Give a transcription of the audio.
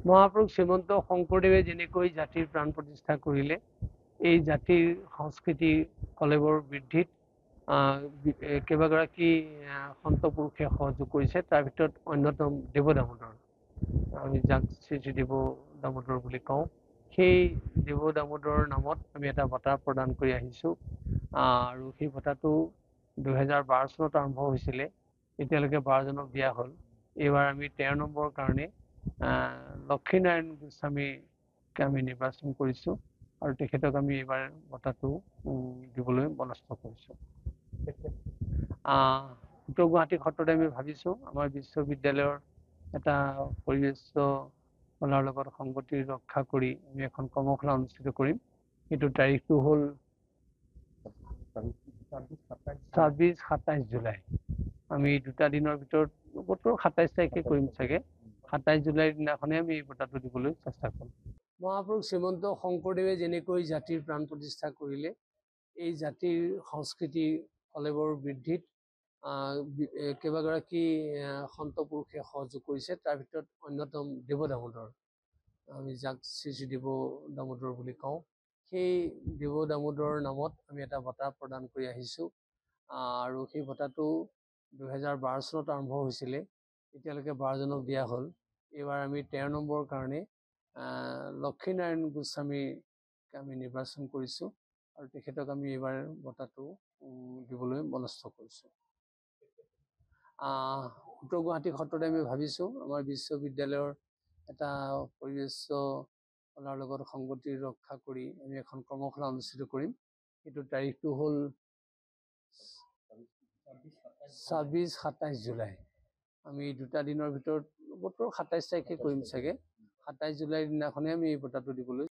মহাপুৰুষ শ্ৰীমন্ত শংকৰদেৱে যেনেকৈ জাতিৰ প্ৰাণ প্ৰতিষ্ঠা কৰিলে, এই জাতিৰ সংস্কৃতি কলেবৰ বৃদ্ধিত কেইবাগৰাকী সন্ত পুৰুষে সহযোগ কৰিছে। তাৰ ভিতৰত অন্যতম দেৱ দামোদৰ, আমি যাক শ্ৰী শ্ৰী দেৱ দামোদৰ বুলি কওঁ, সেই দেৱ দামোদৰ নামত আমি এটা বঁটা প্ৰদান কৰি আহিছোঁ। আৰু সেই বঁটাটো 2012 চনত আৰম্ভ হৈছিলে, এতিয়ালৈকে 12জনক দিয়া হ'ল। এইবাৰ আমি 13 নম্বৰৰ কাৰণে লক্ষীনাৰায়ণ গোস্বামীকে আমি নিৰ্বাচন কৰিছোঁ আৰু তেখেতক আমি এইবাৰ বঁটাটো দিবলৈ মনস্থ কৰিছোঁ। উত্তৰ গুৱাহাটী সত্ৰতে আমি ভাবিছোঁ আমাৰ বিশ্ববিদ্যালয়ৰ এটা পৰিৱেশ কলাৰ লগত সংগতি ৰক্ষা কৰি আমি এখন কৰ্মশালা অনুষ্ঠিত কৰিম। সেইটো তাৰিখটো হ'ল 26-27 জুলাই। আমি 2টা দিনৰ ভিতৰত বোধকৰো 27 তাৰিখে কৰিম চাগে। 27 জুলাইৰ দিনাখনে আমি এই বঁটাটো দিবলৈ চেষ্টা কৰিম। মহাপুৰুষ শ্ৰীমন্ত শংকৰদেৱে যেনেকৈ জাতিৰ প্ৰাণ প্ৰতিষ্ঠা কৰিলে, এই জাতিৰ সংস্কৃতি কলেবৰ বৃদ্ধিত কেইবাগৰাকী সন্ত পুৰুষে সহযোগ কৰিছে। তাৰ ভিতৰত অন্যতম দেৱ দামোদৰ, আমি যাক শ্ৰী শ্ৰী দেৱ দামোদৰ বুলি কওঁ, সেই দেৱ দামোদৰ নামত আমি এটা বঁটা প্ৰদান কৰি আহিছোঁ। আৰু সেই বঁটাটো 2012 চনত আৰম্ভ হৈছিলে, এতিয়ালৈকে 12জনক দিয়া হ'ল। এইবাৰ আমি 13 নম্বৰৰ কাৰণে লক্ষীনাৰায়ণ গোস্বামীকে আমি নিৰ্বাচন কৰিছোঁ আৰু তেখেতক আমি এইবাৰ বঁটাটো দিবলৈ মনস্থ কৰিছোঁ। উত্তৰ গুৱাহাটী সত্ৰতে আমি ভাবিছোঁ আমাৰ বিশ্ববিদ্যালয়ৰ এটা পৰিৱেশ কলাৰ লগত সংগতি ৰক্ষা কৰি আমি এখন কৰ্মশালা অনুষ্ঠিত কৰিম। সেইটো তাৰিখটো হ'ল 26-27 জুলাই। আমি 2টা দিনৰ ভিতৰত বোধকৰো 27 তাৰিখে কৰিম চাগে। 27 জুলাইৰ দিনাখনে আমি এই বঁটাটো দিবলৈ